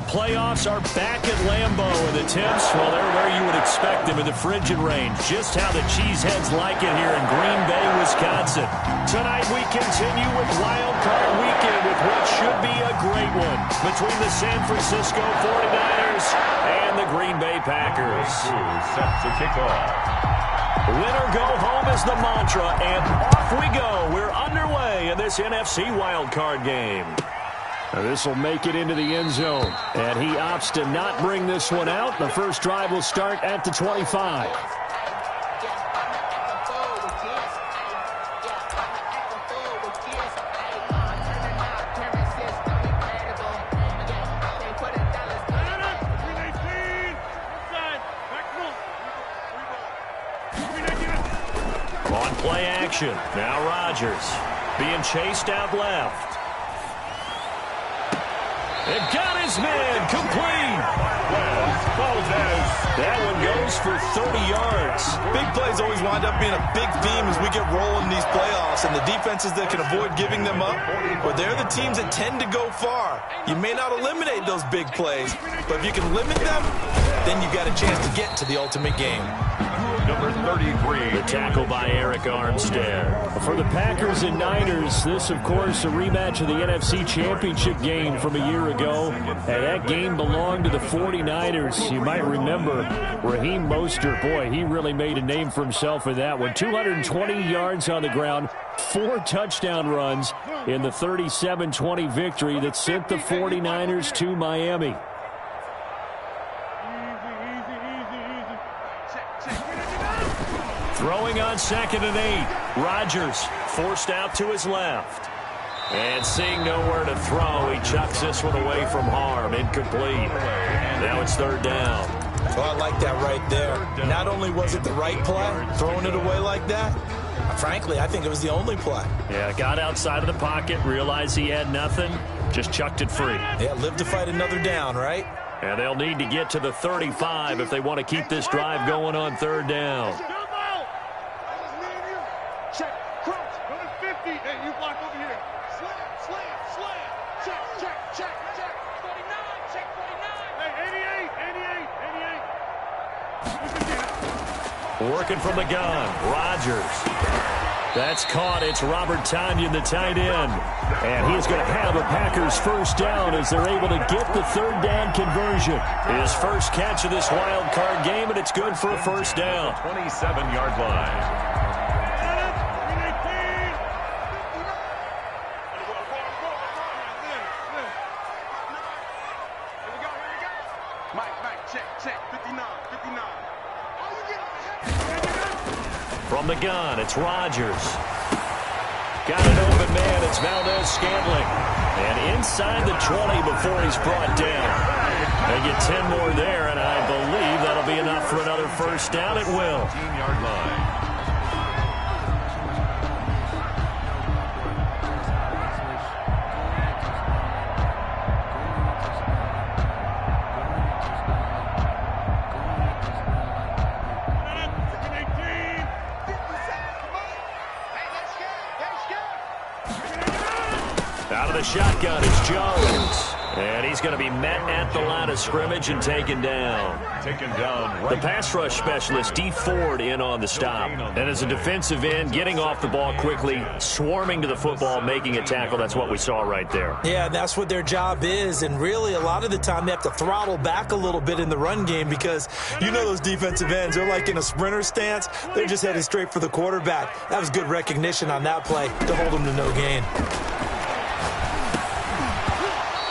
playoffs are back at Lambeau, and the temps, well, they're where you would expect them in the frigid range. Just how the Cheeseheads like it here in Green Bay, Wisconsin. Tonight we continue with Wild Card Weekend with what should be a great one between the San Francisco 49ers and the Green Bay Packers. Set to kick off. Win or go home is the mantra, and off we go. We're underway in this NFC Wild Card game. This will make it into the end zone, and he opts to not bring this one out. The first drive will start at the 25. On play action, now Rodgers being chased out left. And got his man complete. That one goes for 30 yards. Big plays always wind up being a big theme as we get rolling in these playoffs, and the defenses that can avoid giving them up, well, they're the teams that tend to go far. You may not eliminate those big plays, but if you can limit them, then you got a chance to get to the ultimate game. Number 33. The tackle by Eric Armstead. For the Packers and Niners, this, of course, a rematch of the NFC Championship game from a year ago. And that game belonged to the 49ers. You might remember Raheem Mostert. Boy, he really made a name for himself in that one. 220 yards on the ground, 4 touchdown runs in the 37-20 victory that sent the 49ers to Miami. Throwing on 2nd and 8. Rodgers forced out to his left. And seeing nowhere to throw, he chucks this one away from harm. Incomplete. Now it's 3rd down. Well, I like that right there. Not only was it the right play, throwing it away like that, frankly, I think it was the only play. Yeah, got outside of the pocket, realized he had nothing, just chucked it free. Yeah, live to fight another down, right? And they'll need to get to the 35 if they want to keep this drive going on 3rd down. Check, crouch, go to 50, hey, you block over here. Slam, check, 49, check 49. Hey, 88. Working from the gun, Rodgers. That's caught. It's Robert Tonyan, the tight end. And he's going to have a Packers first down as they're able to get the 3rd down conversion. His first catch of this wild card game, and it's good for a first down. 27-yard line. From the gun, it's Rodgers. Got an open man, it's Valdez-Scantling. And inside the 20 before he's brought down. They get 10 more there, and I believe that'll be enough for another first down. It will. 15-yard line. Out of the shotgun is Jones. And he's going to be met at the line of scrimmage and taken down. The pass rush specialist, D. Ford, in on the stop. And as a defensive end, getting off the ball quickly, swarming to the football, making a tackle. That's what we saw right there. Yeah, that's what their job is. And really, a lot of the time, they have to throttle back a little bit in the run game because you know those defensive ends, they're like in a sprinter stance. They're just headed straight for the quarterback. That was good recognition on that play to hold them to no gain.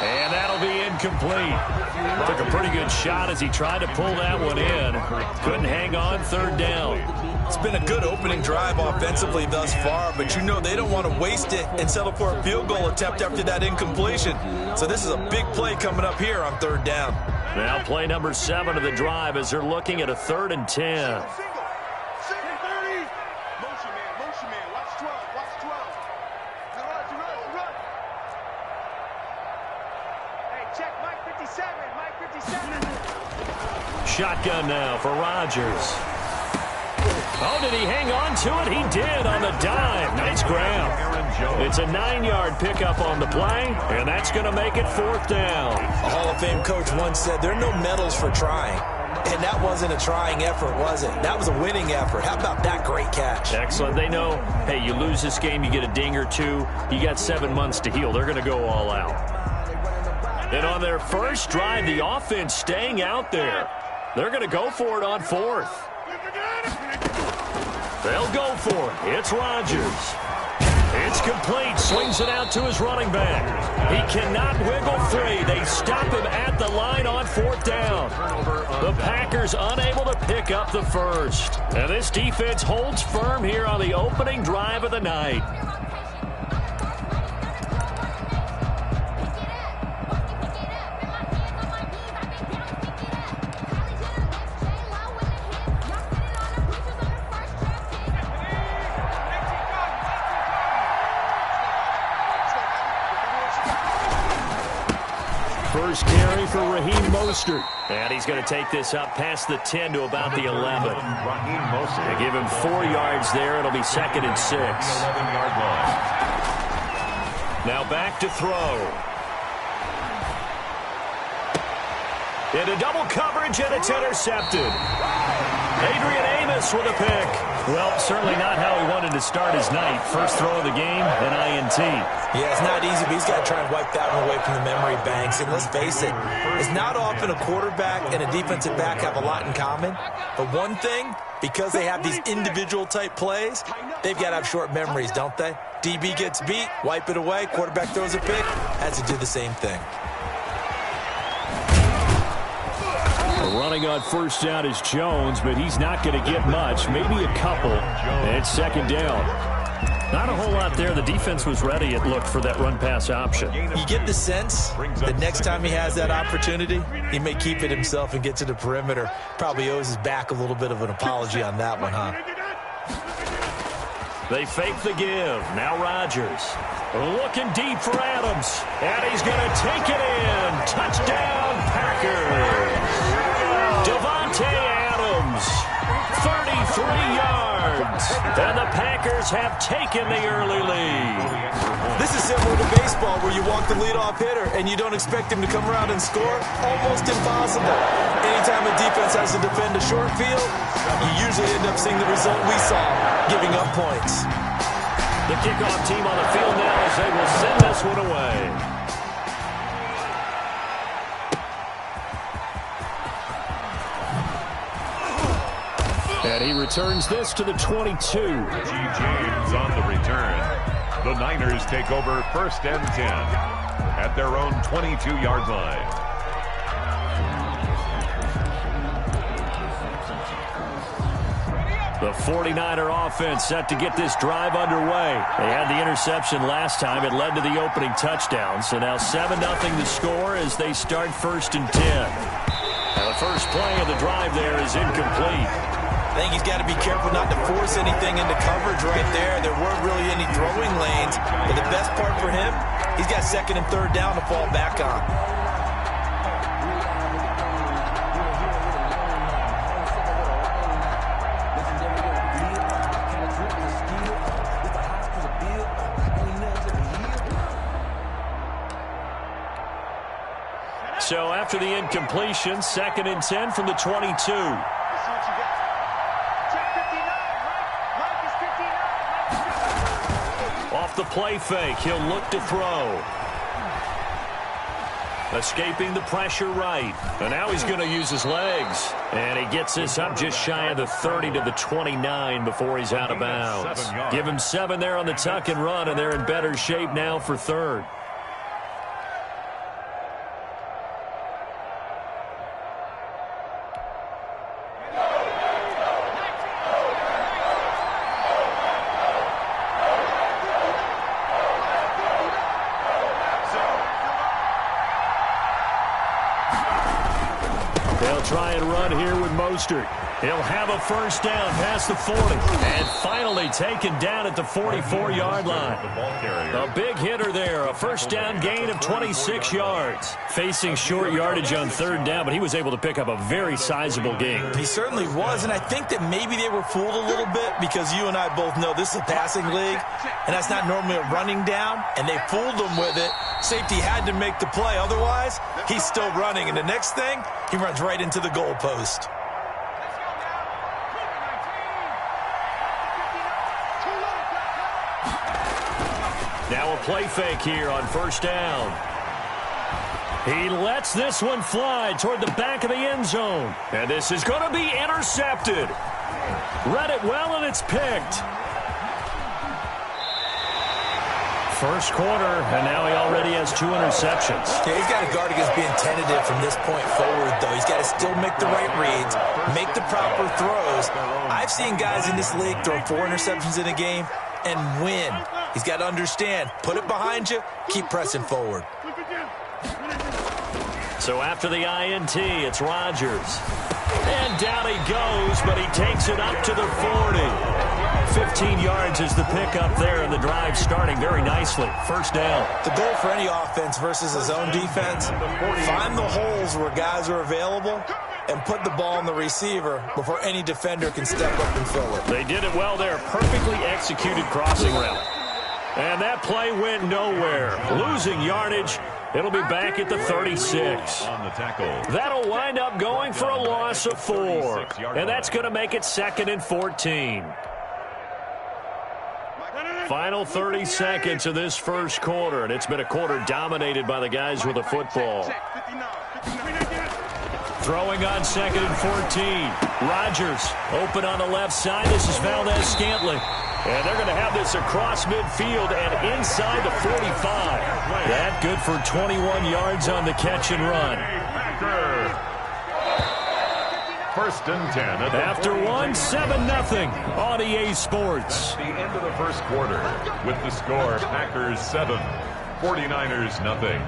And that'll be incomplete. Took a pretty good shot as he tried to pull that one in. Couldn't hang on, 3rd down. It's been a good opening drive offensively thus far, but you know they don't want to waste it and settle for a field goal attempt after that incompletion. So this is a big play coming up here on 3rd down. Now play number 7 of the drive as they're looking at a 3rd and 10. Shotgun now for Rodgers. Oh, did he hang on to it? He did on the dive. Nice grab. It's a 9-yard pickup on the play, and that's going to make it 4th down. A Hall of Fame coach once said, there are no medals for trying. And that wasn't a trying effort, was it? That was a winning effort. How about that great catch? Excellent. They know, hey, you lose this game, you get a ding or two. You got 7 months to heal. They're going to go all out. And on their first drive, the offense staying out there. They're going to go for it on 4th. They'll go for it. It's Rodgers. It's complete. Swings it out to his running back. He cannot wiggle free. They stop him at the line on 4th down. The Packers unable to pick up the first. And this defense holds firm here on the opening drive of the night. First carry for Raheem Mostert. And he's going to take this up past the 10 to about the 11. They give him 4 yards there. It'll be 2nd and 6. Now back to throw. Into double coverage, and it's intercepted. Adrian Amos with a pick. Well, certainly not how he wanted to start his night. First throw of the game, an INT. Yeah, it's not easy, but he's got to try and wipe that one away from the memory banks. And let's face it, it's not often a quarterback and a defensive back have a lot in common. But one thing, because they have these individual type plays, they've got to have short memories, don't they? DB gets beat, wipe it away, quarterback throws a pick, has to do the same thing. Running on first down is Jones, but he's not going to get much, maybe a couple. And it's 2nd down. Not a whole lot there. The defense was ready, it looked, for that run-pass option. You get the sense that next time he has that opportunity, he may keep it himself and get to the perimeter. Probably owes his back a little bit of an apology on that one, huh? They fake the give. Now Rodgers. Looking deep for Adams. And he's going to take it in. Touchdown, Packers. Devontae Adams, 33 yards. And the Packers have taken the early lead. This is similar to baseball where you walk the leadoff hitter and you don't expect him to come around and score. Almost impossible. Anytime a defense has to defend a short field, you usually end up seeing the result we saw, giving up points. The kickoff team on the field now as they will send this one away. And he returns this to the 22. G. James on the return. The Niners take over 1st and 10 at their own 22-yard line. The 49er offense set to get this drive underway. They had the interception last time. It led to the opening touchdown. So now 7-0 the score as they start 1st and 10. Now the first play of the drive there is incomplete. I think he's got to be careful not to force anything into coverage right there. There weren't really any throwing lanes. But the best part for him, he's got 2nd and 3rd down to fall back on. So after the incompletion, 2nd and 10 from the 22. Off the play fake, he'll look to throw. Escaping the pressure right. And now he's going to use his legs. And he gets this up just shy of the 30 to the 29 before he's out of bounds. Give him 7 there on the tuck and run, and they're in better shape now for 3rd. Try and run here with Mostert. He'll have a first down past the 40. And finally taken down at the 44-yard line. A big hitter there. A first down gain of 26 yards. Facing short yardage on third down, but he was able to pick up a very sizable gain. He certainly was, and I think that maybe they were fooled a little bit because you and I both know this is a passing league, and that's not normally a running down, and they fooled him with it. Safety had to make the play. Otherwise, he's still running, and the next thing, he runs right into the goalpost. Now a play fake here on first down. He lets this one fly toward the back of the end zone. And this is going to be intercepted. Read it well, and it's picked. First quarter, and now he already has 2 interceptions. Yeah, he's got to guard against being tentative from this point forward, though. He's got to still make the right reads, make the proper throws. I've seen guys in this league throw 4 interceptions in a game and win. He's got to understand, put it behind you, keep pressing forward. So after the INT, it's Rodgers. And down he goes, but he takes it up to the 40. 15 yards is the pickup there, and the drive starting very nicely. First down. The goal for any offense versus his own defense, find the holes where guys are available and put the ball in the receiver before any defender can step up and fill it. They did it well there. Perfectly executed crossing route. And that play went nowhere. Losing yardage. It'll be back at the 36. On the tackle. That'll wind up going for a loss of 4. And that's going to make it 2nd and 14. Final 30 seconds of this first quarter, and it's been a quarter dominated by the guys with the football. Throwing on 2nd and 14. Rodgers open on the left side. This is Valdez-Scantling. And they're going to have this across midfield and inside the 45. That good for 21 yards on the catch and run. First and 10. After 7-0 on EA Sports. The end of the first quarter with the score Packers 7, 49ers nothing.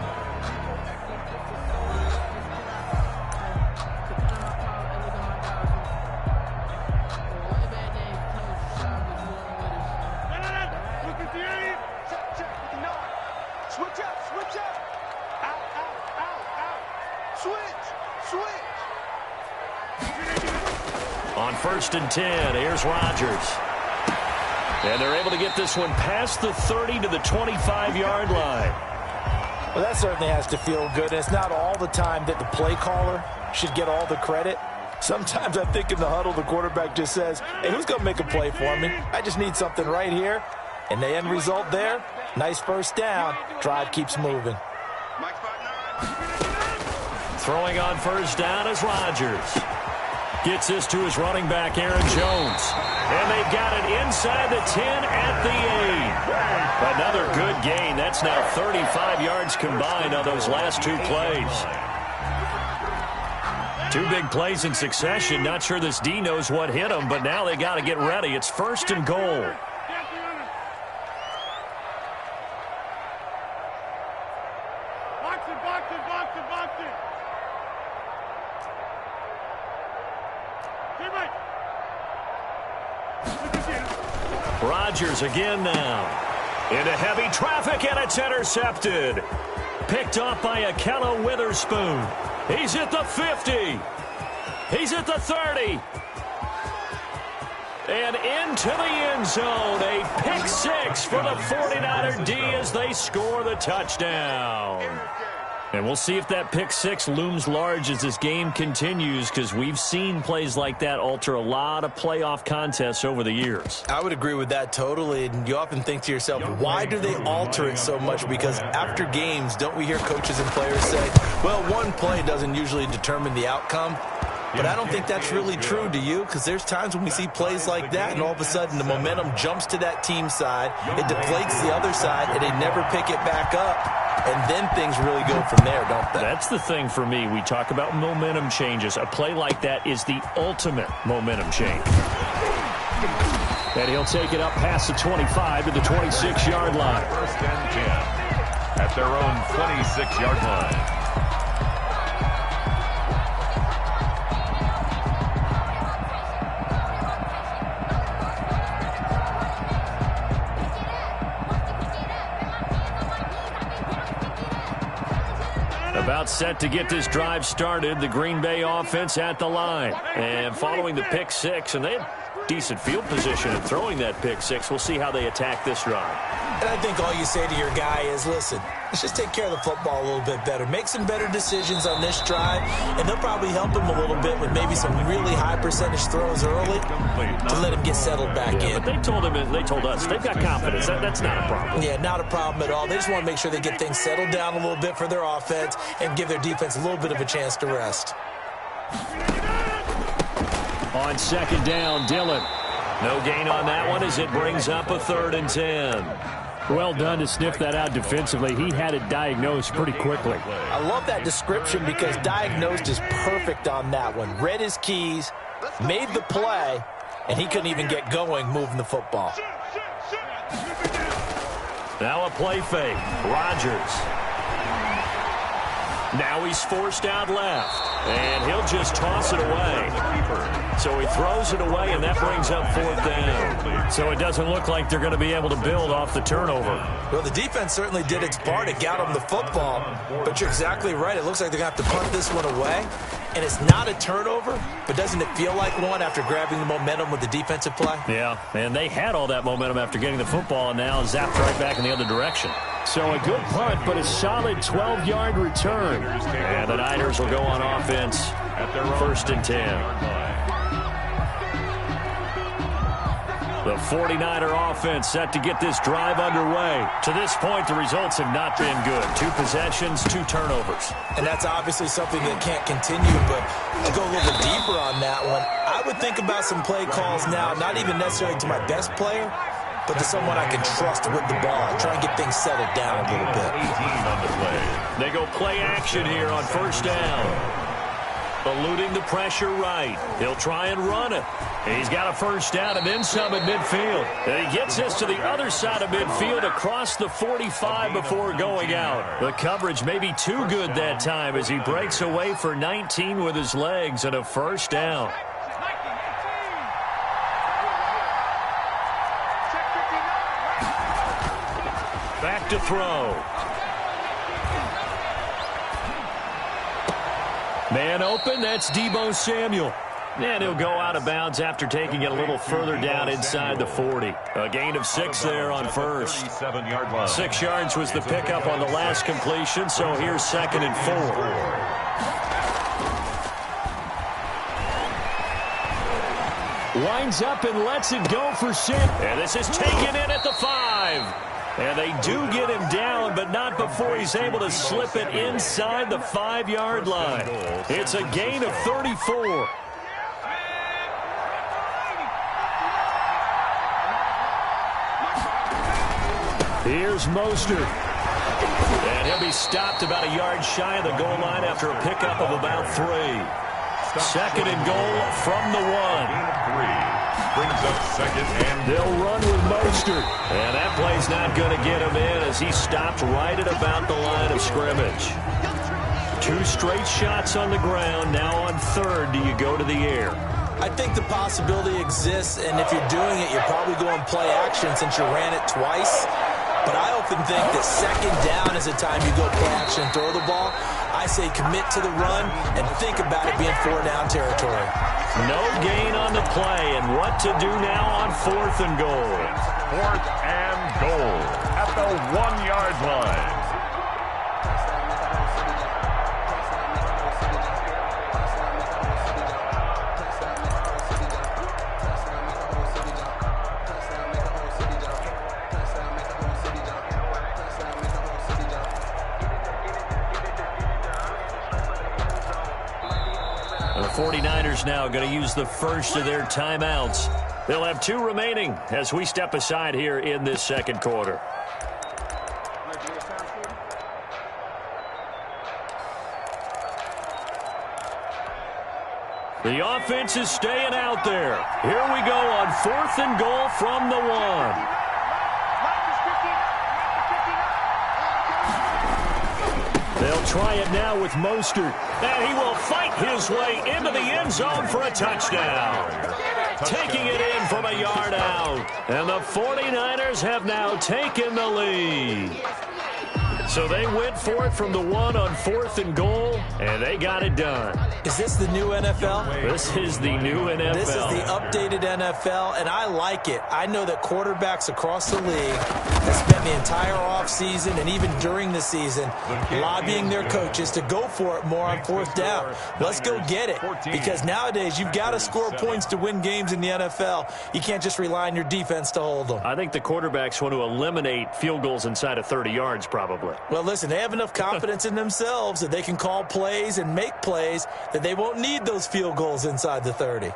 On 1st and 10, here's Rodgers. And they're able to get this one past the 30 to the 25-yard line. Well, that certainly has to feel good. And it's not all the time that the play caller should get all the credit. Sometimes I think in the huddle, the quarterback just says, hey, who's going to make a play for me? I just need something right here. And the end result there, nice first down. Drive keeps moving. Throwing on first down is Rodgers. Gets this to his running back, Aaron Jones. And they've got it inside the 10 at the 8. Another good gain. That's now 35 yards combined on those last 2 plays. 2 big plays in succession. Not sure this D knows what hit him, but now they got to get ready. It's 1st and goal. Rodgers again now. Into heavy traffic, and it's intercepted. Picked up by Akello Witherspoon. He's at the 50. He's at the 30. And into the end zone. A pick 6 for the 49er D as they score the touchdown. And we'll see if that pick 6 looms large as this game continues, because we've seen plays like that alter a lot of playoff contests over the years. I would agree with that totally. And you often think to yourself, why do they alter it so much? Because after games, don't we hear coaches and players say, well, one play doesn't usually determine the outcome. But I don't think that's really true, do you? Because there's times when we see plays like that, and all of a sudden the momentum jumps to that team side, it deflates the other side, and they never pick it back up. And then things really go from there, don't they? That's the thing for me. We talk about momentum changes. A play like that is the ultimate momentum change. And he'll take it up past the 25 to the 26-yard line. 1st and 10 at their own 26-yard line. About set to get this drive started, the Green Bay offense at the line. And following the pick six, and they had decent field position in throwing that pick six. We'll see how they attack this drive. And I think all you say to your guy is, listen, let's just take care of the football a little bit better. Make some better decisions on this drive, and they'll probably help him a little bit with maybe some really high percentage throws early to let him get settled back in. But they told us, they've got confidence. That's not a problem. Yeah, not a problem at all. They just want to make sure they get things settled down a little bit for their offense and give their defense a little bit of a chance to rest. On second down, Dillon. No gain on that one as it brings up a 3rd and 10. Well done to sniff that out defensively. He had it diagnosed pretty quickly. I love that description because diagnosed is perfect on that one. Read his keys, made the play, and he couldn't even get going moving the football. Now a play fake. Rodgers. Now he's forced out left. And he'll just toss it away. So he throws it away, and that brings up 4th down. So it doesn't look like they're going to be able to build off the turnover. Well, the defense certainly did its part. It got them the football. But you're exactly right. It looks like they're going to have to punt this one away. And it's not a turnover, but doesn't it feel like one after grabbing the momentum with the defensive play? Yeah, and they had all that momentum after getting the football, and now zapped right back in the other direction. So a good punt, but a solid 12-yard return. And the Niners will go on offense at their 1st and 10. The 49er offense set to get this drive underway. To this point, the results have not been good. 2 possessions, 2 turnovers. And that's obviously something that can't continue, but to go a little bit deeper on that one, I would think about some play calls now, not even necessarily to my best player, but to someone I can trust with the ball. Try and get things settled down a little bit. 18 on the play. They go play action here on 1st down. Eluding the pressure right. He'll try and run it. He's got a 1st down and then some at midfield. And he gets us to the other side of midfield across the 45 before going out. The coverage may be too good that time as he breaks away for 19 with his legs and a 1st down. Back to throw. Man open, that's Deebo Samuel. And he'll go out of bounds after taking it a little further down inside the 40. A gain of 6 there on 1st. 6 yards was the pickup on the last completion, so here's 2nd and 4. Lines up and lets it go for Sam. And this is taken in at the 5. And they do get him down, but not before he's able to slip it inside the 5-yard line. It's a gain of 34. Here's Mostert. And he'll be stopped about a yard shy of the goal line after a pickup of about 3. 2nd and goal from the 1. Brings up 2nd and they'll run with Mostert. And that play's not going to get him in as he stopped right at about the line of scrimmage. 2 straight shots on the ground. Now on 3rd, do you go to the air? I think the possibility exists, and if you're doing it, you're probably going play action since you ran it twice. But I often think that 2nd down is the time you go play action and throw the ball. I say commit to the run and think about it being 4-down territory. No gain on the play, and what to do now on 4th and goal. 4th and goal at the 1-yard line. The 49ers now going to use the first of their timeouts. They'll have 2 remaining as we step aside here in this 2nd quarter. The offense is staying out there. Here we go on 4th and goal from the 1. They'll try it now with Mostert. And he will fight his way into the end zone for a touchdown. Taking it in from a yard out. And the 49ers have now taken the lead. So they went for it from the 1 on 4th and goal, and they got it done. Is this the new NFL? This is the new NFL. This is the updated NFL, and I like it. I know that quarterbacks across the league have spent the entire offseason and even during the season lobbying their coaches to go for it more on 4th down. Let's go get it, because nowadays you've got to score points to win games in the NFL. You can't just rely on your defense to hold them. I think the quarterbacks want to eliminate field goals inside of 30 yards probably. Well, listen, they have enough confidence in themselves that they can call plays and make plays that they won't need those field goals inside the 30.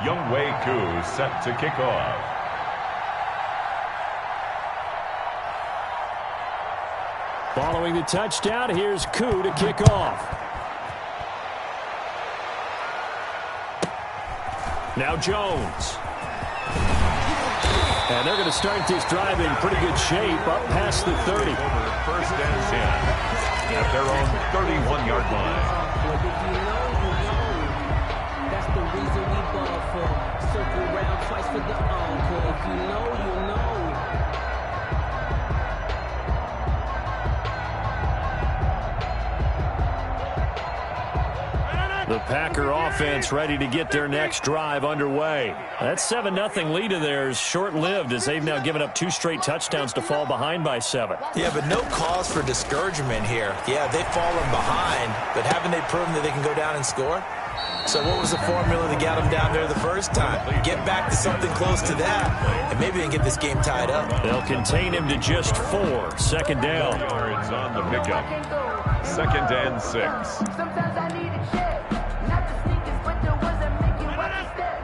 Younghoe Koo set to kick off. Following the touchdown, here's Koo to kick off. Now Jones. And they're going to start this drive in pretty good shape up past the 30. First and 10 at their own 31-yard line. That's the reason we ball for. Circle round twice for the encore. If you know, you know. The Packer offense ready to get their next drive underway. That 7-0 lead of theirs short-lived as they've now given up 2 straight touchdowns to fall behind by 7. Yeah, but no cause for discouragement here. Yeah, they've fallen behind, but haven't they proven that they can go down and score? So what was the formula that got them down there the first time? Get back to something close to that, and maybe they can get this game tied up. They'll contain him to just 4. 2nd down. Yards on the pickup. 2nd and 6. Sometimes I need a check. Not the sneakers, but the ones that make you want to step.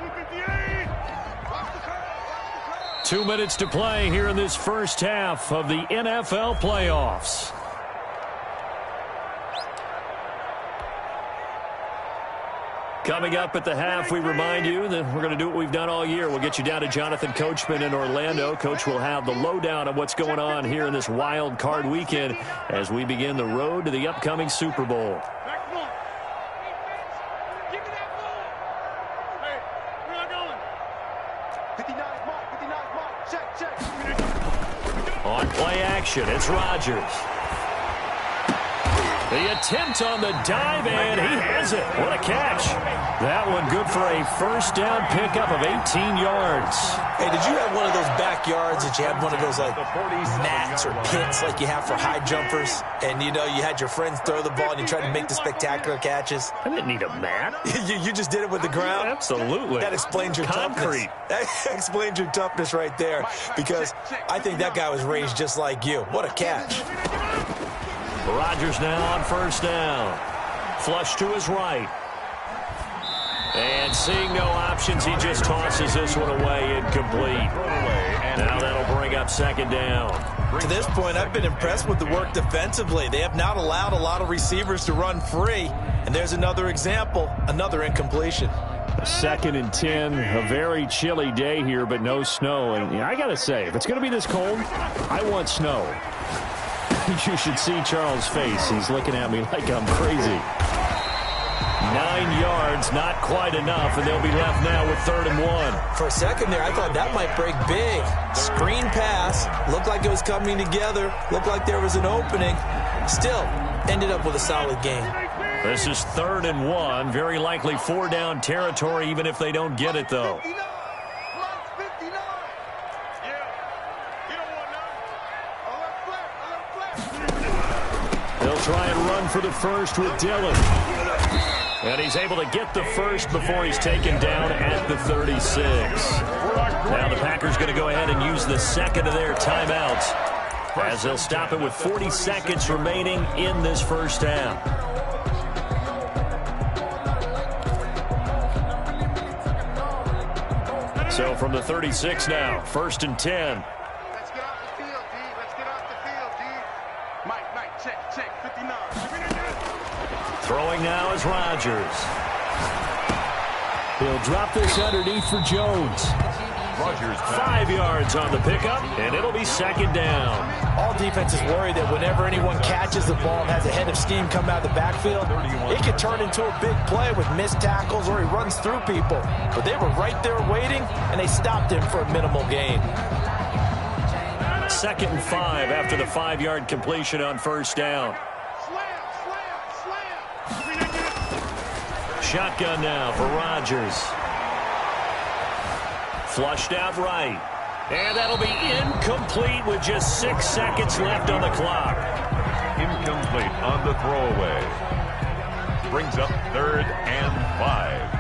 2 minutes to play here in this first half of the NFL playoffs. Coming up at the half, we remind you that we're going to do what we've done all year. We'll get you down to Jonathan Coachman in Orlando. Coach will have the lowdown of what's going on here in this wild card weekend as we begin the road to the upcoming Super Bowl. Back one. Give me that ball. Hey, where am I going? 59 mark. Check. On play action, it's Rodgers. The attempt on the dive, and he has it. What a catch. That one good for a first down pickup of 18 yards. Hey, did you have one of those backyards that you had one of those, like, mats or pits like you have for high jumpers? And, you know, you had your friends throw the ball and you tried to make the spectacular catches? I didn't need a mat. you just did it with the ground? Absolutely. That explains your Concrete. toughness. That explains your toughness right there, because I think that guy was raised just like you. What a catch. Rodgers now on first down. Flush to his right. And seeing no options, he just tosses this one away, incomplete. Now that'll bring up 2nd down. To this point, I've been impressed with the work defensively. They have not allowed a lot of receivers to run free. And there's another example, another incompletion. 2nd and 10, a very chilly day here, but no snow. And I got to say, if it's going to be this cold, I want snow. You should see Charles' face. He's looking at me like I'm crazy. 9 yards, not quite enough, and they'll be left now with 3rd and 1. For a second there, I thought that might break big. Screen pass, looked like it was coming together, looked like there was an opening. Still, ended up with a solid game. This is 3rd and 1, very likely 4-down territory, even if they don't get it, though. They'll try and run for the first with Dillon. And he's able to get the first before he's taken down at the 36. Now the Packers going to go ahead and use the 2nd of their timeouts as they'll stop it with 40 seconds remaining in this first half. So from the 36 now, 1st and 10. Let's get off the field, D. Let's get off the field, D. Mike, check, 59. Throwing now is Rodgers. He'll drop this underneath for Jones. Rodgers. 5 yards on the pickup, and it'll be second down. All defenses worry that whenever anyone catches the ball and has a head of steam come out of the backfield, it could turn into a big play with missed tackles or he runs through people. But they were right there waiting, and they stopped him for a minimal gain. 2nd and 5 after the 5-yard completion on first down. Shotgun now for Rodgers. Flushed out right. And that'll be incomplete with just 6 seconds left on the clock. Incomplete on the throwaway. Brings up 3rd and 5.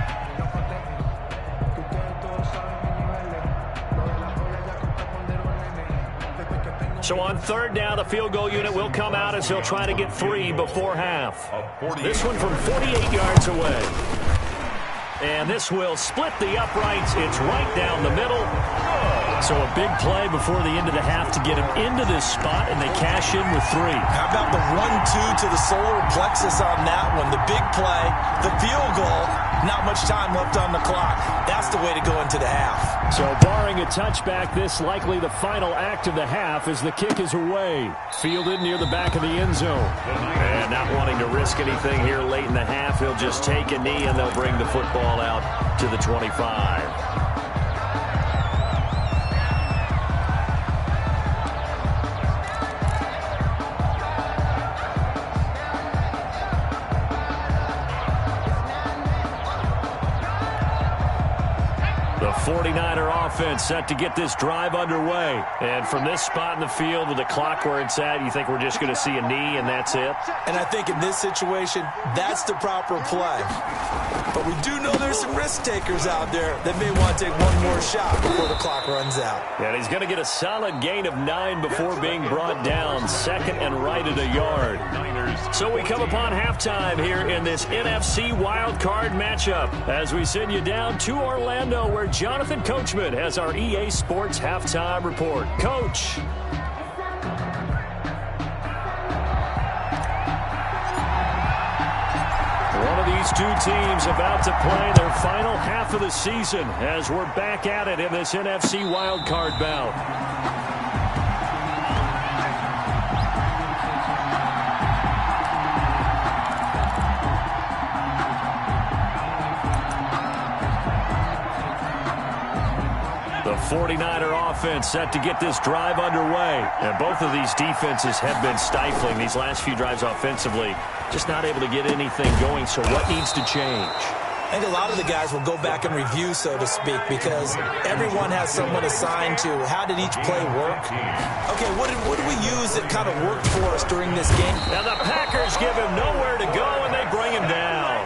So on 3rd down, the field goal unit will come out as he'll try to get 3 before half. This one from 48 yards away. And this will split the uprights. It's right down the middle. So a big play before the end of the half to get him into this spot, and they cash in with 3. How about the 1-2 to the solar plexus on that one? The big play, the field goal, not much time left on the clock. That's the way to go into the half. So barring a touchback, this likely the final act of the half as the kick is away. Fielded near the back of the end zone. And not wanting to risk anything here late in the half, he'll just take a knee and they'll bring the football out to the 25. The 49er offense set to get this drive underway. And from this spot in the field with the clock where it's at, you think we're just going to see a knee and that's it? And I think in this situation, that's the proper play. But we do know there's some risk takers out there that may want to take one more shot before the clock runs out. And he's going to get a solid gain of 9 before being brought down. 2nd and right at a yard. So we come upon halftime here in this NFC wildcard matchup as we send you down to Orlando where Jonathan Coachman has our EA Sports halftime report. Coach. One of these two teams about to play their final half of the season as we're back at it in this NFC wildcard bout. The 49er offense set to get this drive underway. And both of these defenses have been stifling these last few drives offensively. Just not able to get anything going, so what needs to change? I think a lot of the guys will go back and review, so to speak, because everyone has someone assigned to how did each play work. Okay, what did we use that kind of worked for us during this game? Now the Packers give him nowhere to go, and they bring him down.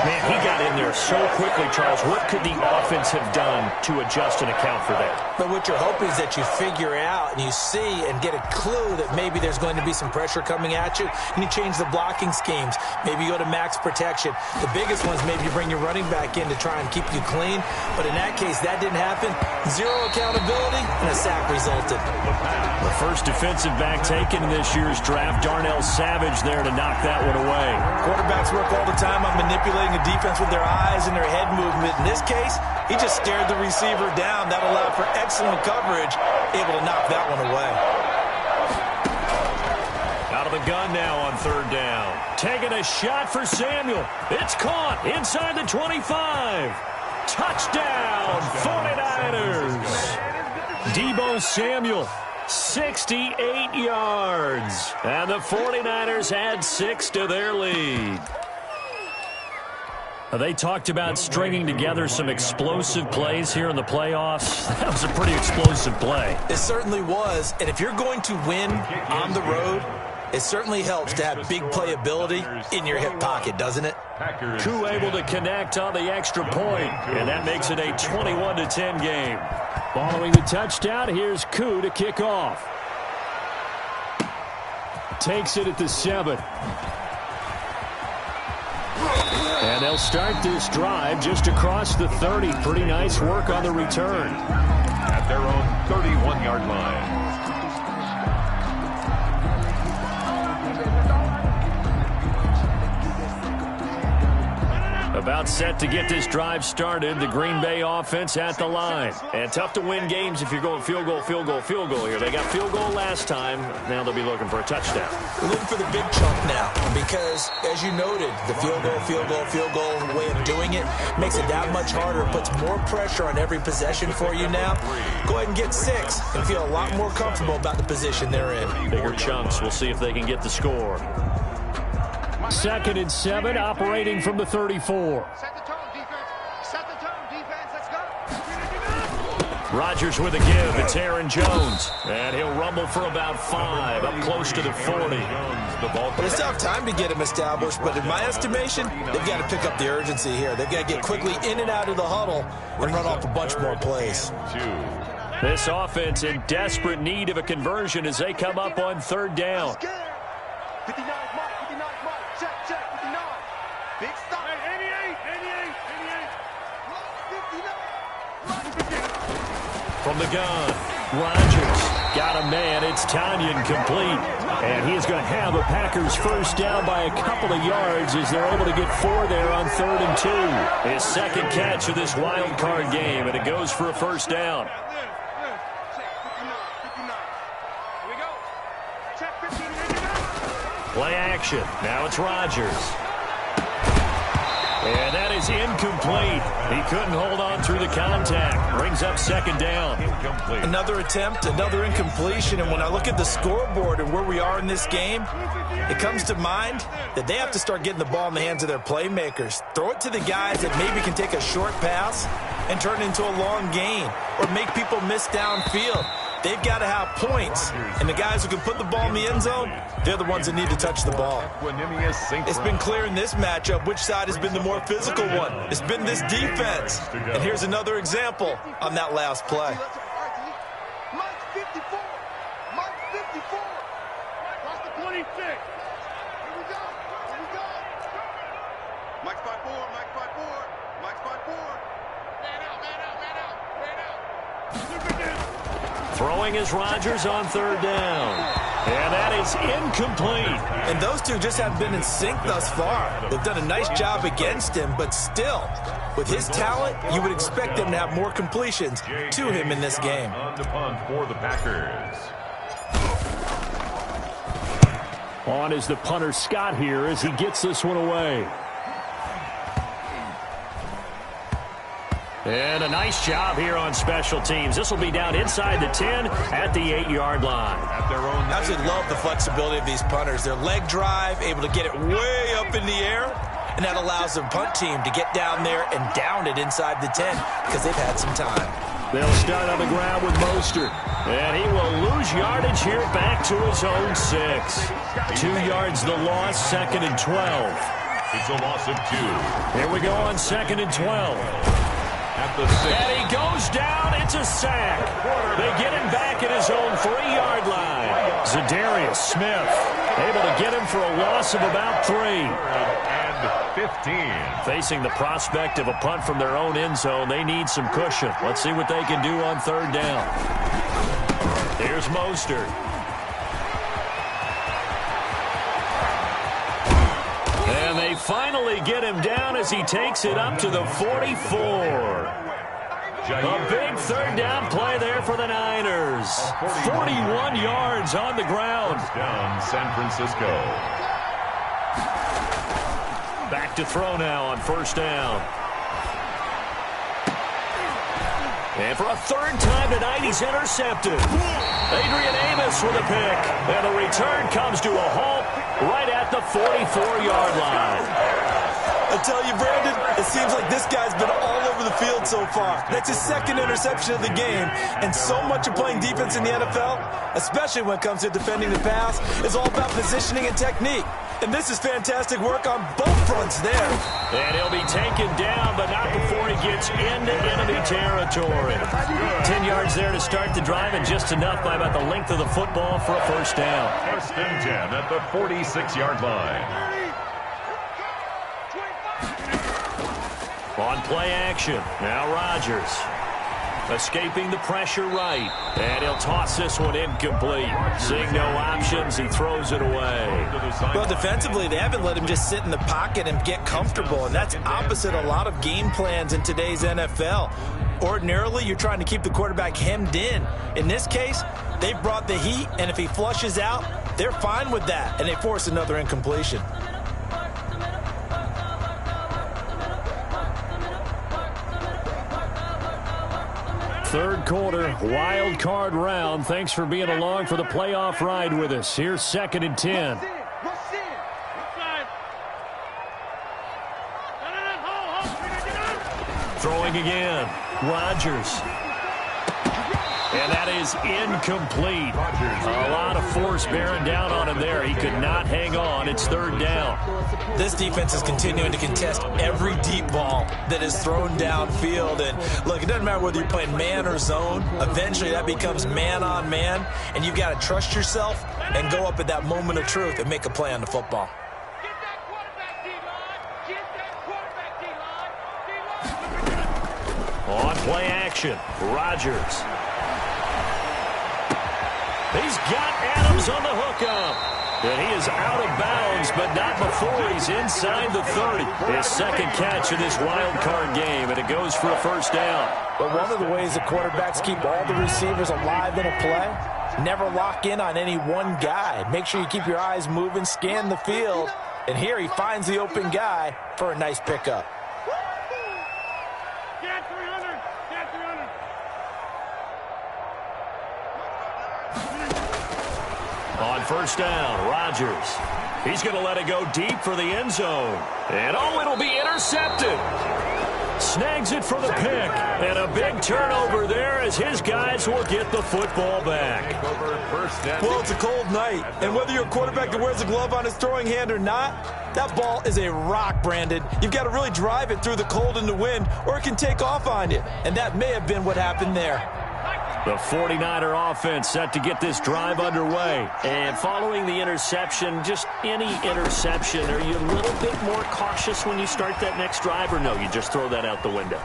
Man, he got in there so quickly, Charles. What could the offense have done to adjust and account for that? But what you're hoping is that you figure out and you see and get a clue that maybe there's going to be some pressure coming at you, and you change the blocking schemes. Maybe you go to max protection. The biggest ones, maybe you bring your running back in to try and keep you clean. But in that case, that didn't happen. 0 accountability, and a sack resulted. The first defensive back taken in this year's draft, Darnell Savage there to knock that one away. Quarterbacks work all the time on manipulating a defense with their eyes and their head movement. In this case, he just stared the receiver down. That allowed for excellent coverage, able to knock that one away. Out of the gun now on 3rd down. Taking a shot for Samuel. It's caught inside the 25. Touchdown, 49ers. Deebo Samuel, 68 yards. And the 49ers add 6 to their lead. They talked about stringing together some explosive plays here in the playoffs. That was a pretty explosive play. It certainly was. And if you're going to win on the road, it certainly helps to have big playability in your hip pocket, doesn't it? Koo able to connect on the extra point, and that makes it a 21-10 game. Following the touchdown, here's Koo to kick off. Takes it at the 7. And they'll start this drive just across the 30. Pretty nice work on the return. At their own 31-yard line. About set to get this drive started. The Green Bay offense at the line. And tough to win games if you're going field goal, field goal, field goal here. They got field goal last time. Now they'll be looking for a touchdown. We're looking for the big chunk now because, as you noted, the field goal, field goal, field goal way of doing it makes it that much harder. It puts more pressure on every possession for you now. Go ahead and get 6 and feel a lot more comfortable about the position they're in. Bigger chunks. We'll see if they can get the score. 2nd and 7, operating from the 34. Set the tone, defense. Set the tone, defense. Let's go. Rodgers with a give. It's Aaron Jones. And he'll rumble for about 5, up close to the 40. But it's tough time to get him established, but in my estimation, they've got to pick up the urgency here. They've got to get quickly in and out of the huddle and run off a bunch more plays. This offense in desperate need of a conversion as they come up on 3rd down. 59, Mike. 59, Mike. Check, 59. Big stop. Hey, 88. From the gun, Rodgers got a man. It's Tanyan complete. And he is going to have a Packers first down by a couple of yards as they're able to get 4 there on 3rd and 2. His 2nd catch of this wild card game, and it goes for a first down. Play action. Now it's Rodgers. And that is incomplete. He couldn't hold on through the contact. Brings up 2nd down. Another attempt, another incompletion. And when I look at the scoreboard and where we are in this game, it comes to mind that they have to start getting the ball in the hands of their playmakers. Throw it to the guys that maybe can take a short pass and turn it into a long gain or make people miss downfield. They've got to have points, and the guys who can put the ball in the end zone, they're the ones that need to touch the ball. It's been clear in this matchup which side has been the more physical one. It's been this defense. And here's another example on that last play. Mike 54. Mike 54. Across the 26. Here we go. Mike's 5-4. Mike's 5-4. Mike's 5-4. Man out. Throwing is Rodgers on 3rd down. And that is incomplete. And those two just haven't been in sync thus far. They've done a nice job against him, but still, with his talent, you would expect them to have more completions to him in this game. On the punt for the Packers. On is the punter Scott here as he gets this one away. And a nice job here on special teams. This will be down inside the 10 at the 8-yard line. I absolutely love the flexibility of these punters. Their leg drive, able to get it way up in the air, and that allows the punt team to get down there and down it inside the 10 because they've had some time. They'll start on the ground with Mostert. And he will lose yardage here back to his own 6. 2 yards the loss, 2nd and 12. It's a loss of 2. Here we go on 2nd and 12. At the 6. And he goes down. It's a sack. They get him back at his own 3-yard line. Zadarius Smith able to get him for a loss of about 3. And 15. Facing the prospect of a punt from their own end zone, they need some cushion. Let's see what they can do on 3rd down. Here's Mostert. And they finally get him down as he takes it up to the 44. A big 3rd down play there for the Niners. 41 yards on the ground. Down San Francisco. Back to throw now on 1st down. And for a 3rd time tonight, he's intercepted. Adrian Amos with a pick. And the return comes to a halt right at the 44-yard line. I tell you, Brandon, it seems like this guy's been all over the field so far. That's his 2nd interception of the game. And so much of playing defense in the NFL, especially when it comes to defending the pass, is all about positioning and technique. And this is fantastic work on both fronts there. And he'll be taken down, but not before he gets into enemy territory. 10 yards there to start the drive, and just enough by about the length of the football for a 1st down. 1st and 10 at the 46-yard line. On play action, now Rodgers. Escaping the pressure right. And he'll toss this one incomplete. Seeing no options, he throws it away. Well, defensively, they haven't let him just sit in the pocket and get comfortable, and that's opposite a lot of game plans in today's NFL. Ordinarily, you're trying to keep the quarterback hemmed in. In this case, they brought the heat, and if he flushes out, they're fine with that, and they force another incompletion. Third quarter, wild card round. Thanks for being along for the playoff ride with us. Here's 2nd and 10. Throwing again. Rodgers. And that is incomplete. A lot of force bearing down on him there. He could not hang on. It's 3rd down. This defense is continuing to contest every deep ball that is thrown downfield. And look, it doesn't matter whether you're playing man or zone. Eventually that becomes man on man. And you've got to trust yourself and go up at that moment of truth and make a play on the football. On play action, Rodgers. He's got Adams on the hookup. And he is out of bounds, but not before he's inside the 30. His 2nd catch in this wild card game, and it goes for a 1st down. But one of the ways the quarterbacks keep all the receivers alive in a play, never lock in on any one guy. Make sure you keep your eyes moving, scan the field. And here he finds the open guy for a nice pickup. On 1st down, Rodgers. He's going to let it go deep for the end zone. And, oh, it'll be intercepted. Snags it for the pick. And a big turnover there as his guys will get the football back. Well, it's a cold night. And whether you're a quarterback that wears a glove on his throwing hand or not, that ball is a rock, Brandon. You've got to really drive it through the cold and the wind, or it can take off on you. And that may have been what happened there. The 49er offense set to get this drive underway. And following the interception, just any interception, are you a little bit more cautious when you start that next drive, or no, you just throw that out the window?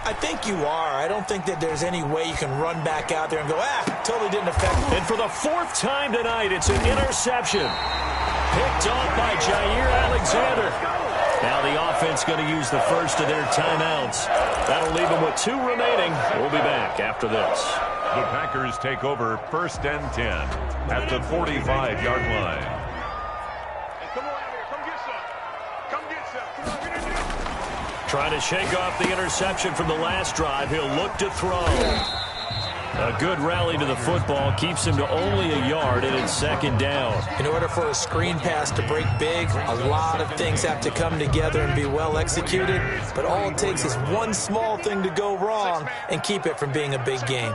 I think you are. I don't think that there's any way you can run back out there and go, totally didn't affect me. And for the 4th time tonight, it's an interception. Picked off by Jair Alexander. Now the offense going to use the first of their timeouts. That'll leave them with 2 remaining. We'll be back after this. The Packers take over 1st and 10 at the 45-yard line. Come on out here. Come get some. Come get some. Come on, Trying to shake off the interception from the last drive. He'll look to throw. A good rally to the football keeps him to only a yard, and it's 2nd down. In order for a screen pass to break big, a lot of things have to come together and be well executed. But all it takes is one small thing to go wrong and keep it from being a big game.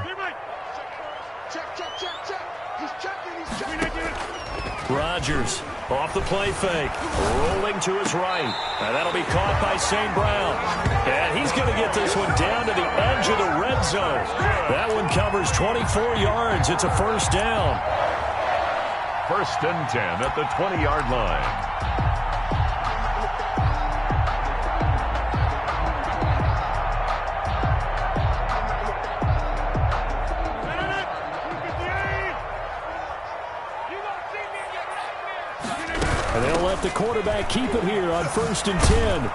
Rodgers off the play fake, rolling to his right. And that'll be caught by St. Brown. And he's going to get this one down to the edge of the red zone. That one covers 24 yards. It's a 1st down. 1st and 10 at the 20-yard line. And they'll let the quarterback keep it here on 1st and 10.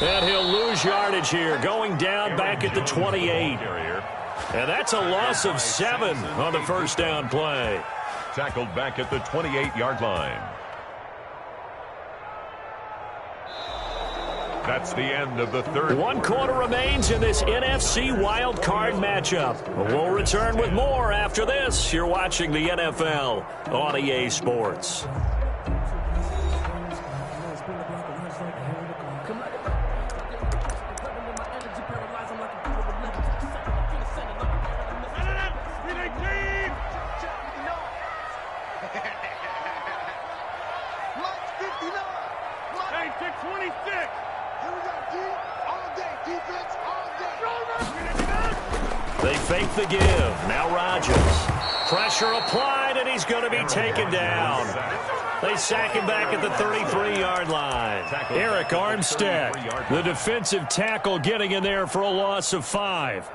And he'll lose yardage here, going down back at the 28. And that's a loss of 7 on the 1st down play. Tackled back at the 28-yard line. That's the end of the 3rd. 1 quarter remains in this NFC wild card matchup. We'll return with more after this. You're watching the NFL on EA Sports. They fake the give. Now Rodgers. Pressure applied, and he's going to be taken down. They sack him back at the 33-yard line. Eric Armstead, the defensive tackle, getting in there for a loss of 5.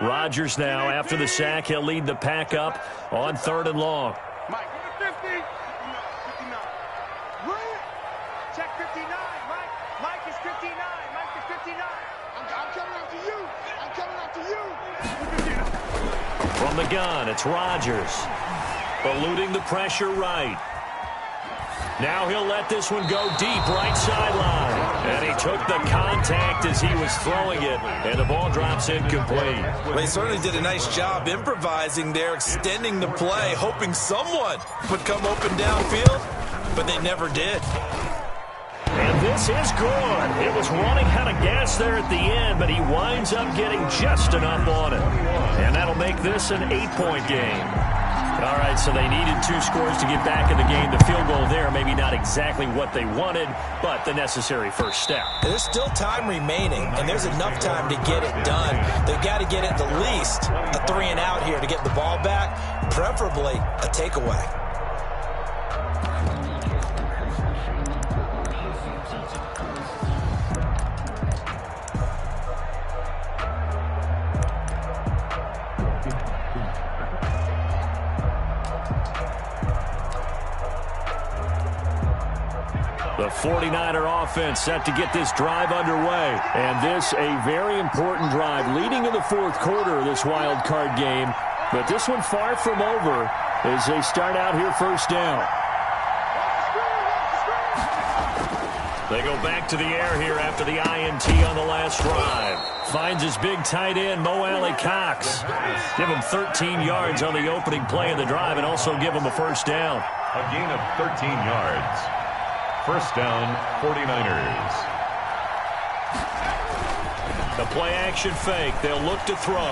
Rodgers now, after the sack, he'll lead the pack up on 3rd and long. Mike, 50. 59. Check 59. Mike is 59. Mike is 59. I'm coming out to you. I'm coming out to you. From the gun, it's Rodgers. Eluding the pressure right. Now he'll let this one go deep, right sideline. And he took the contact as he was throwing it, and the ball drops incomplete. Well, they certainly did a nice job improvising there, extending the play, hoping someone would come open downfield, but they never did. And this is good. It was running out of gas there at the end, but he winds up getting just enough on it. And that'll make this an 8-point game. All right, so they needed 2 scores to get back in the game. The field goal there, maybe not exactly what they wanted, but the necessary first step. There's still time remaining, and there's enough time to get it done. They've got to get at the least a 3-and-out here to get the ball back, preferably a takeaway. The 49er offense set to get this drive underway. And this a very important drive leading in the 4th quarter of this wild card game. But this one far from over as they start out here first down. They go back to the air here after the INT on the last drive. Finds his big tight end, Mo Alley Cox. Give him 13 yards on the opening play of the drive and also give him a first down. A gain of 13 yards. First down, 49ers. The play-action fake. They'll look to throw.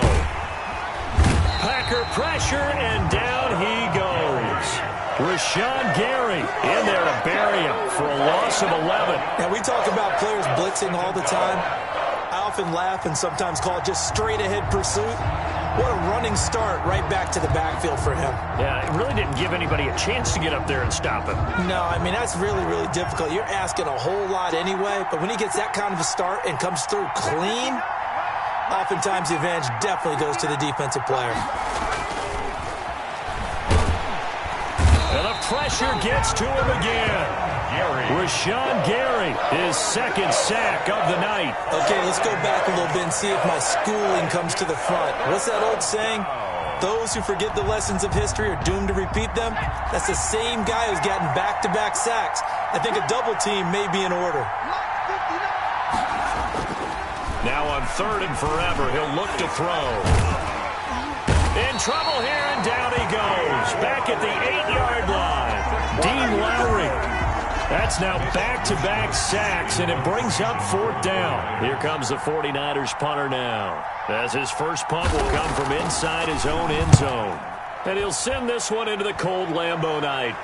Packer pressure, and down he goes. Rashawn Gary in there to bury him for a loss of 11. Now, we talk about players blitzing all the time. I often laugh and sometimes call it just straight-ahead pursuit. What a running start right back to the backfield for him. Yeah, it really didn't give anybody a chance to get up there and stop him. No, I mean, that's really, really difficult. You're asking a whole lot anyway, but when he gets that kind of a start and comes through clean, oftentimes the advantage definitely goes to the defensive player. And the pressure gets to him again. Rashawn Gary, his 2nd sack of the night. Okay, let's go back a little bit and see if my schooling comes to the front. What's that old saying? Those who forget the lessons of history are doomed to repeat them. That's the same guy who's gotten back-to-back sacks. I think a double team may be in order. Now on 3rd and forever, he'll look to throw. In trouble here, and down he goes. Back at the 8-yard line. Dean Lowry. That's now back-to-back sacks, and it brings up 4th down. Here comes the 49ers punter now, as his first punt will come from inside his own end zone. And he'll send this one into the cold Lambeau night.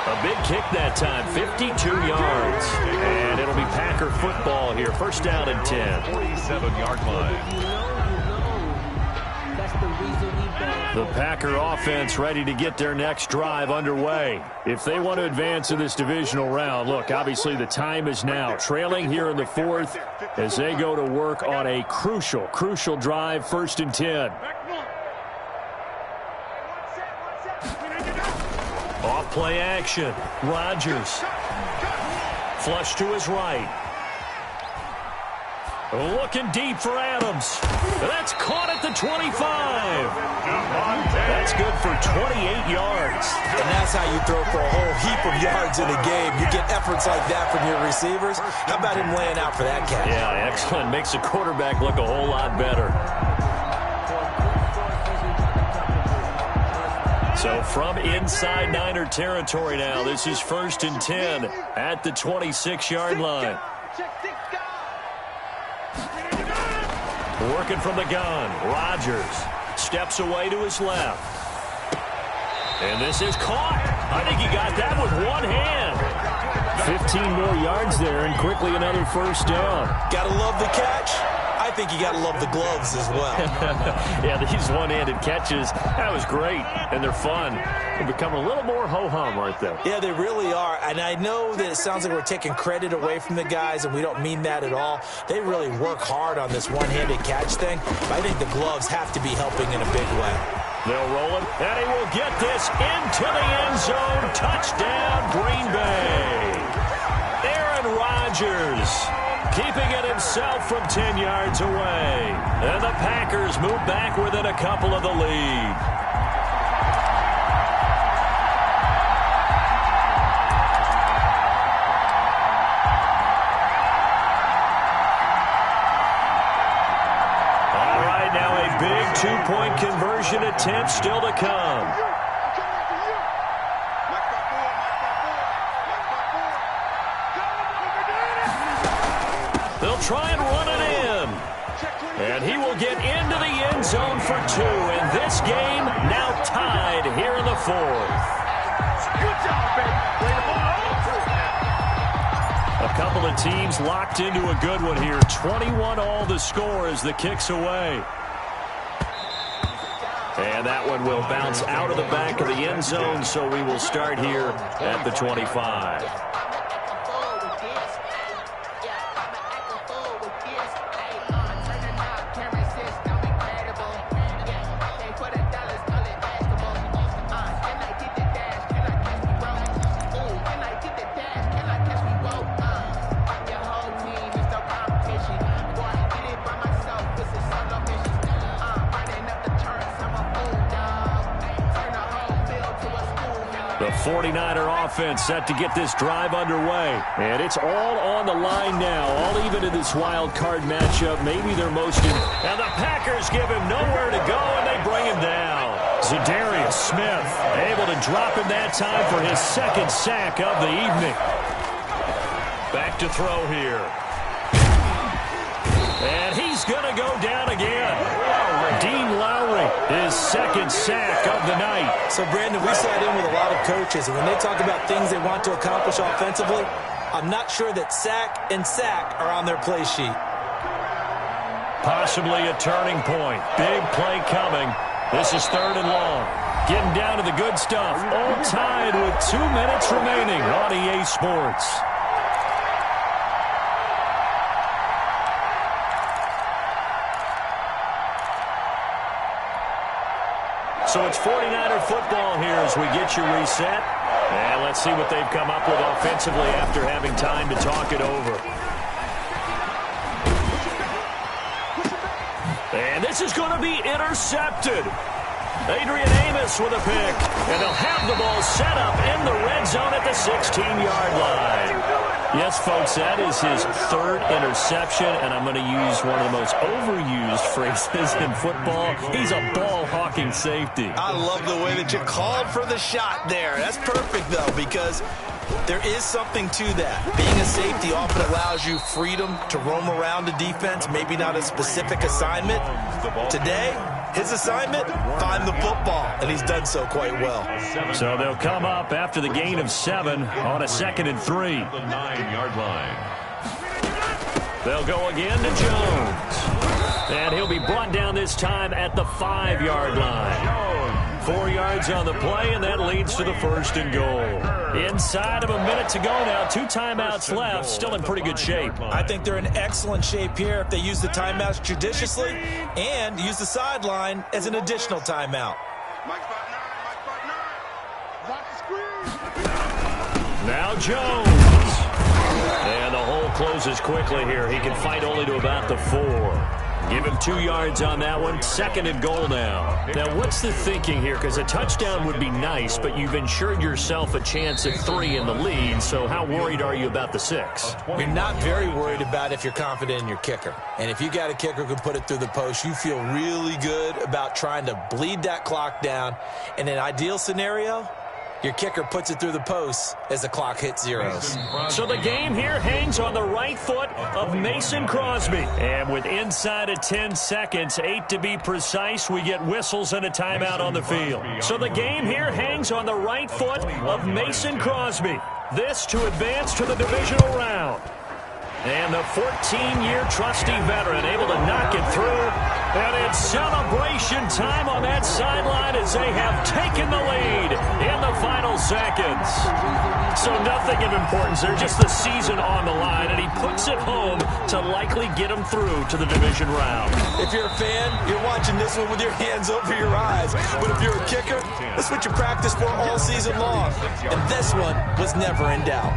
A big kick that time, 52 yards. And it'll be Packer football here, first down and 10. 47-yard line. The Packer offense ready to get their next drive underway. If they want to advance in this divisional round, look, obviously the time is now. Trailing here in the 4th as they go to work on a crucial drive, 1st and 10. Off play action. Rodgers. Flush to his right. Looking deep for Adams. That's caught at the 25. That's good for 28 yards. And that's how you throw for a whole heap of yards in a game. You get efforts like that from your receivers. How about him laying out for that catch? Yeah, excellent. Makes the quarterback look a whole lot better. So from inside Niner territory now, this is 1st and 10 at the 26-yard line. Working from the gun, Rodgers steps away to his left. And this is caught. I think he got that with one hand. 15 more yards there and quickly another first down. Gotta love the catch. I think you got to love the gloves as well. Yeah, these one-handed catches, that was great, and they're fun. They become a little more ho-hum, aren't they? Yeah, they really are, and I know that it sounds like we're taking credit away from the guys, and we don't mean that at all. They really work hard on this one-handed catch thing, but I think the gloves have to be helping in a big way. They'll roll it, and he will get this into the end zone. Touchdown, Green Bay. Aaron Rodgers keeping it himself from 10 yards away. And the Packers move back within a couple of the lead. All right, now a big two-point conversion attempt still to come. They'll try and run it in. And he will get into the end zone for 2. And this game now tied here in the 4th. Good job, baby. A couple of teams locked into a good one here. 21 all the score as the kick's away. And that one will bounce out of the back of the end zone, so we will start here at the 25. The 49er offense set to get this drive underway. And it's all on the line now, all even in this wild card matchup. Maybe their most in. And the Packers give him nowhere to go, and they bring him down. Zadarius Smith able to drop him that time for his second sack of the evening. Back to throw here. And he's going to go down again. Dean Lowry, his second sack of the night. So, Brandon, we sat in with a lot of coaches, and when they talk about things they want to accomplish offensively, I'm not sure that sack and sack are on their play sheet. Possibly a turning point. Big play coming. This is 3rd and long. Getting down to the good stuff. All tied with 2 minutes remaining on EA Sports. So it's 49er football here as we get you reset. And let's see what they've come up with offensively after having time to talk it over. And this is going to be intercepted. Adrian Amos with a pick. And they'll have the ball set up in the red zone at the 16-yard line. Yes, folks, that is his 3rd interception, and I'm going to use one of the most overused phrases in football. He's a ball-hawking safety. I love the way that you called for the shot there. That's perfect, though, because there is something to that. Being a safety often allows you freedom to roam around the defense, maybe not a specific assignment. Today, his assignment, find the football, and he's done so quite well. So they'll come up after the gain of 7 on a 2nd and 3. The 9-yard line. They'll go again to Jones. And he'll be brought down this time at the 5-yard line. 4 yards on the play, and that leads to the 1st and goal. Inside of a minute to go now. 2 timeouts left. Still in pretty good shape. I think they're in excellent shape here if they use the timeouts judiciously and use the sideline as an additional timeout. Now Jones. And the hole closes quickly here. He can fight only to about the 4. Give him 2 yards on that one. 2nd and goal now. Now, what's the thinking here? Because a touchdown would be nice, but you've ensured yourself a chance at 3 in the lead. So how worried are you about the 6? You're not very worried about if you're confident in your kicker. And if you got a kicker who can put it through the post, you feel really good about trying to bleed that clock down. In an ideal scenario, your kicker puts it through the post as the clock hits zeros. So the game here hangs on the right foot of Mason Crosby. And with inside of 10 seconds, 8 to be precise, we get whistles and a timeout on the field. So the game here hangs on the right foot of Mason Crosby. This to advance to the divisional round. And the 14-year trusty veteran able to knock it through. And it's celebration time on that sideline as they have taken the lead in the final seconds. So nothing of importance there, just the season on the line. And he puts it home to likely get them through to the division round. If you're a fan, you're watching this one with your hands over your eyes. But if you're a kicker, that's what you practice for all season long. And this one was never in doubt.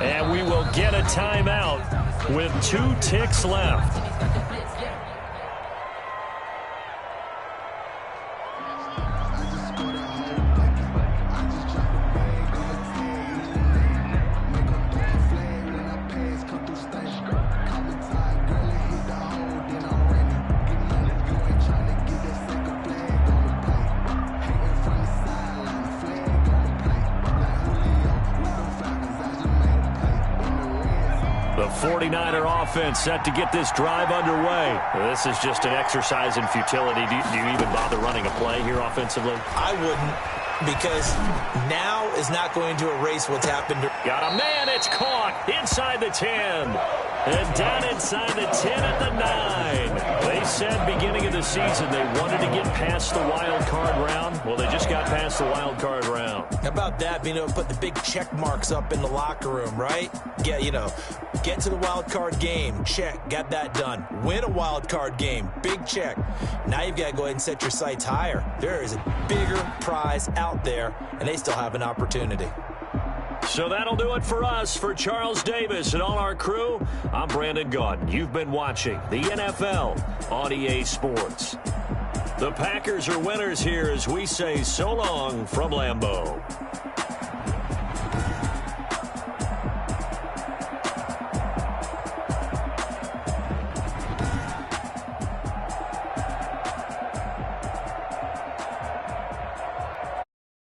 And we will get a timeout with 2 ticks left. The 49er offense set to get this drive underway. This is just an exercise in futility. Do you even bother running a play here offensively? I wouldn't, because now is not going to erase what's happened. Got a man, it's caught inside the 10. And down inside the 10 at the 9. They said beginning of the season they wanted to get past the wild card round. Well, they just got past the wild card round. How about that, being able to put the big check marks up in the locker room, right? Get to the wild card game, check, got that done. Win a wild card game, big check. Now you've got to go ahead and set your sights higher. There is a bigger prize out there, and they still have an opportunity. So that'll do it for us. For Charles Davis and all our crew, I'm Brandon Gaudin. You've been watching the NFL on EA Sports. The Packers are winners here as we say so long from Lambeau.